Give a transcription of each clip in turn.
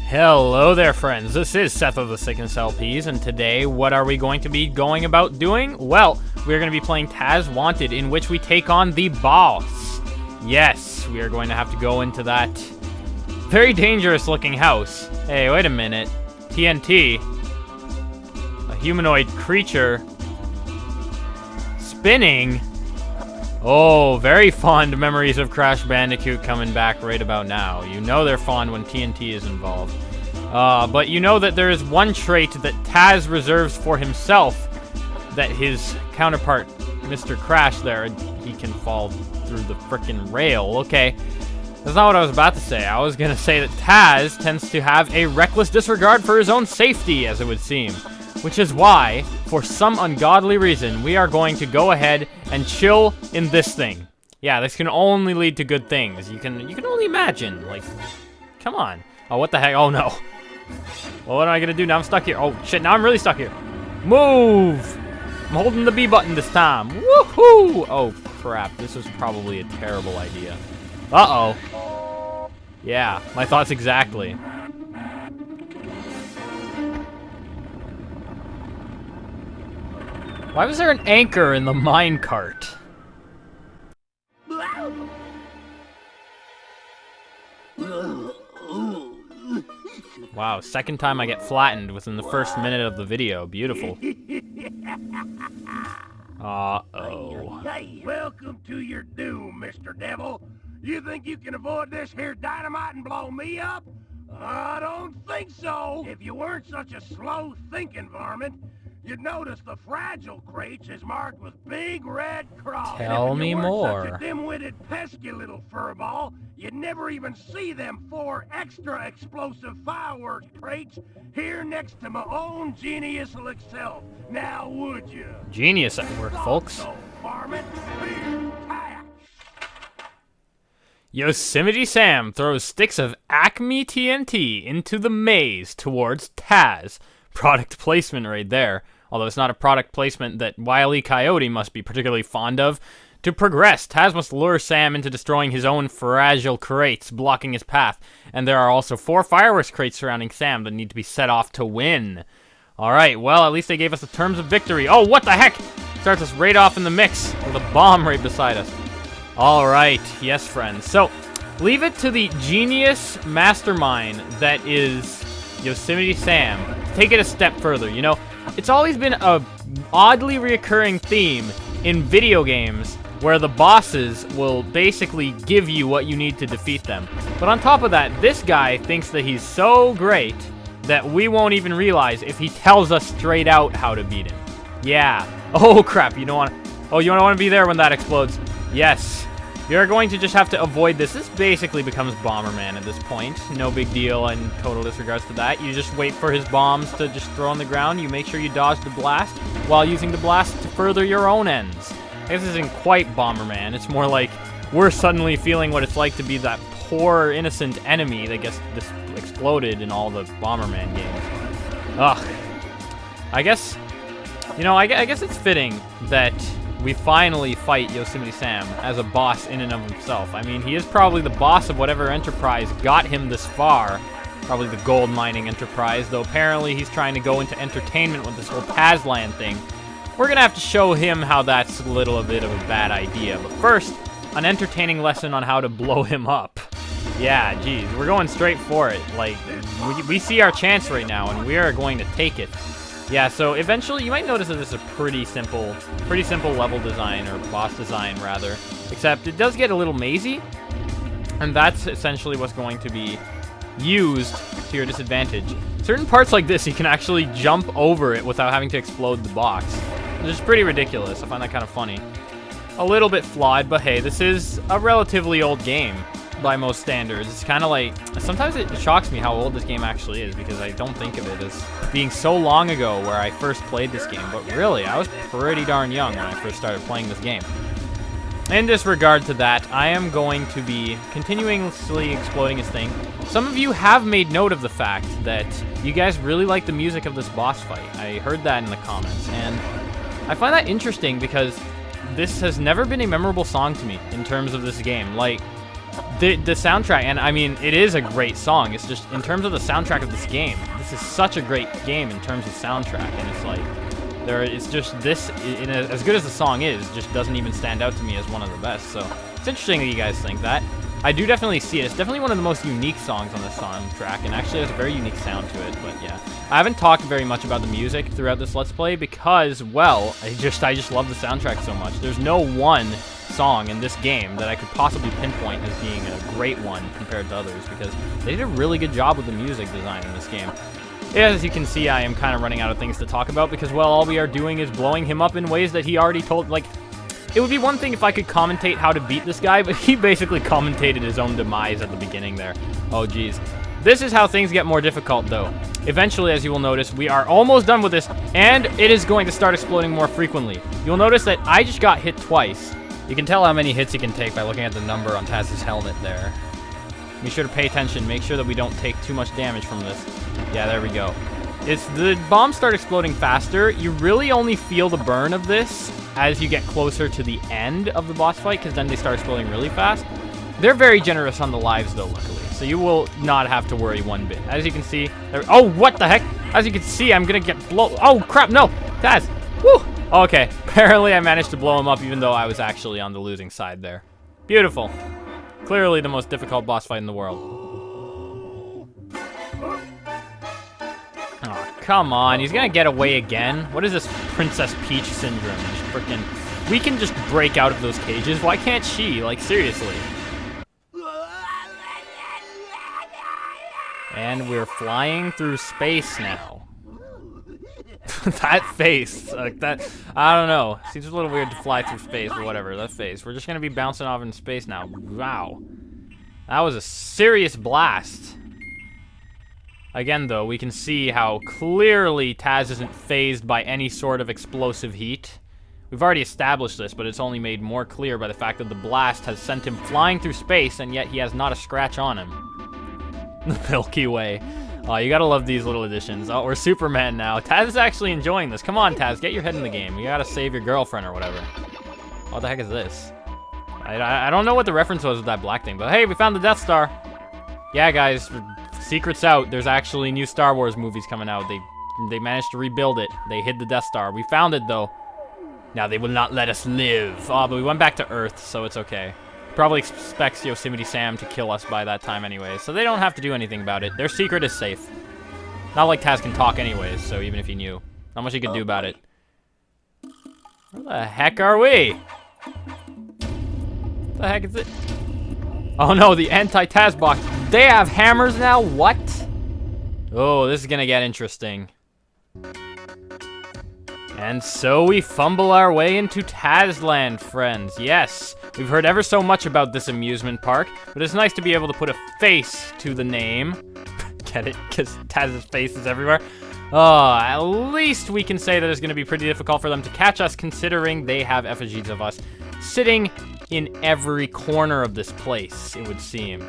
Hello there, friends. This is Seth of the Sickness LPs, and today, what are we going to be going about doing? Well, we're going to be playing Taz Wanted, in which we take on the boss. Yes, we are going to have to go into that very dangerous-looking house. Hey, wait a minute. TNT. A humanoid creature. Spinning. Oh, very fond memories of Crash Bandicoot coming back right about now. You know they're fond when TNT is involved. But you know that there is one trait that Taz reserves for himself that his counterpart, Mr. Crash there, he can fall through the frickin' rail. Okay, that's not what I was about to say. I was gonna say that Taz tends to have a reckless disregard for his own safety, as it would seem. Which is why, for some ungodly reason, we are going to go ahead and chill in this thing. Yeah, this can only lead to good things. You can only imagine. Like, come on. Oh, what the heck? Oh, no. Well, what am I going to do? Now I'm stuck here. Oh, shit. Now I'm really stuck here. Move! I'm holding the B button this time. Woohoo! Oh, crap. This was probably a terrible idea. Uh-oh. Yeah, my thoughts exactly. Why was there an anchor in the minecart? Wow, second time I get flattened within the first minute of the video. Beautiful. Uh-oh. Welcome to your doom, Mr. Devil. You think you can avoid this here dynamite and blow me up? I don't think so. If you weren't such a slow-thinking varmint, you'd notice the fragile crates is marked with big red cross. Tell me more. Such a dim-witted, pesky little furball, you'd never even see them 4 extra explosive fireworks crates here next to my own genius self. Now would you? Genius at work, folks. So, varmint, Yosimite Sam throws sticks of Acme TNT into the maze towards Taz. Product placement right there. Although it's not a product placement that Wile E. Coyote must be particularly fond of. To progress, Taz must lure Sam into destroying his own fragile crates, blocking his path. And there are also 4 fireworks crates surrounding Sam that need to be set off to win. Alright, well, at least they gave us the terms of victory. Oh, what the heck? Starts us right off in the mix with a bomb right beside us. Alright, yes, friends. So, leave it to the genius mastermind that is Yosimite Sam to take it a step further. You know, it's always been a oddly reoccurring theme in video games where the bosses will basically give you what you need to defeat them. But on top of that, this guy thinks that he's so great that we won't even realize if he tells us straight out how to beat him. Yeah. Oh, crap. You don't want to... Oh, you don't want to be there when that explodes. Yes. You're going to just have to avoid this. This basically becomes Bomberman at this point. No big deal in total disregards to that. You just wait for his bombs to just throw on the ground. You make sure you dodge the blast while using the blast to further your own ends. I guess this isn't quite Bomberman. It's more like we're suddenly feeling what it's like to be that poor, innocent enemy that gets exploded in all the Bomberman games. Ugh. I guess, you know, I guess it's fitting that we finally fight Yosimite Sam as a boss in and of himself. I mean, he is probably the boss of whatever enterprise got him this far. Probably the gold mining enterprise, though apparently he's trying to go into entertainment with this whole Tazland thing. We're gonna have to show him how that's a little bit of a bad idea. But first, an entertaining lesson on how to blow him up. Yeah, geez, we're going straight for it. Like, we see our chance right now, and we are going to take it. Yeah, so eventually you might notice that this is a pretty simple level design, or boss design rather, except it does get a little mazy, and that's essentially what's going to be used to your disadvantage. Certain parts like this, you can actually jump over it without having to explode the box, which is pretty ridiculous. I find that kind of funny. A little bit flawed, but hey, this is a relatively old game by most standards. It's kind of like, sometimes it shocks me how old this game actually is, because I don't think of it as being so long ago where I first played this game, but really, I was pretty darn young when I first started playing this game. In disregard to that, I am going to be continuously exploding his thing. Some of you have made note of the fact that you guys really like the music of this boss fight. I heard that in the comments, and I find that interesting because this has never been a memorable song to me in terms of this game. Like, the soundtrack, and I mean, it is a great song. It's just, in terms of the soundtrack of this game, this is such a great game in terms of soundtrack, and it's like, it's just this, as good as the song is, just doesn't even stand out to me as one of the best, so it's interesting that you guys think that. I do definitely see it. It's definitely one of the most unique songs on the soundtrack, and actually has a very unique sound to it, but yeah. I haven't talked very much about the music throughout this Let's Play because, well, I just love the soundtrack so much. There's no one song in this game that I could possibly pinpoint as being a great one compared to others, because they did a really good job with the music design in this game. As you can see, I am kind of running out of things to talk about because, well, all we are doing is blowing him up in ways that he already told, like, it would be one thing if I could commentate how to beat this guy, but he basically commentated his own demise at the beginning there. Oh, geez. This is how things get more difficult, though. Eventually, as you will notice, we are almost done with this, and it is going to start exploding more frequently. You'll notice that I just got hit twice. You can tell how many hits you can take by looking at the number on Taz's helmet there. Be sure to pay attention. Make sure that we don't take too much damage from this. Yeah, there we go. The bombs start exploding faster. You really only feel the burn of this as you get closer to the end of the boss fight, because then they start exploding really fast. They're very generous on the lives, though, luckily, so you will not have to worry one bit. As you can see, oh, what the heck? As you can see, I'm gonna get oh, crap, no! Taz! Woo! Okay, apparently I managed to blow him up, even though I was actually on the losing side there. Beautiful. Clearly the most difficult boss fight in the world. Oh, come on. He's gonna get away again. What is this Princess Peach syndrome? Just freaking... We can just break out of those cages. Why can't she? Like, seriously. And we're flying through space now. That face. Like, that... I don't know. Seems a little weird to fly through space, or whatever. That face. We're just gonna be bouncing off in space now. Wow. That was a serious blast. Again, though, we can see how clearly Taz isn't phased by any sort of explosive heat. We've already established this, but it's only made more clear by the fact that the blast has sent him flying through space, and yet he has not a scratch on him. The Milky Way. Oh, you gotta love these little additions. Oh, we're Superman now. Taz is actually enjoying this. Come on, Taz, get your head in the game. You gotta save your girlfriend or whatever. What the heck is this? I don't know what the reference was with that black thing, but hey, we found the Death Star. Yeah, guys. Secret's out. There's actually new Star Wars movies coming out. They managed to rebuild it. They hid the Death Star. We found it, though. Now they will not let us live. Oh, but we went back to Earth, so it's okay. Probably expects Yosimite Sam to kill us by that time anyway, so they don't have to do anything about it. Their secret is safe. Not like Taz can talk anyways, so even if he knew. Not much he could do about it. Where the heck are we? What the heck is it? Oh no, the anti-Taz box. They have hammers now? What? Oh, this is gonna get interesting. And so we fumble our way into Tazland, friends. Yes, we've heard ever so much about this amusement park, but it's nice to be able to put a face to the name. Get it? Because Taz's face is everywhere. Oh, at least we can say that it's gonna be pretty difficult for them to catch us, considering they have effigies of us sitting in every corner of this place, it would seem.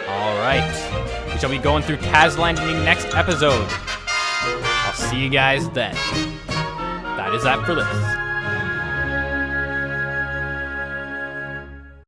Alright, we shall be going through Tazland in the next episode. I'll see you guys then. That is that for this.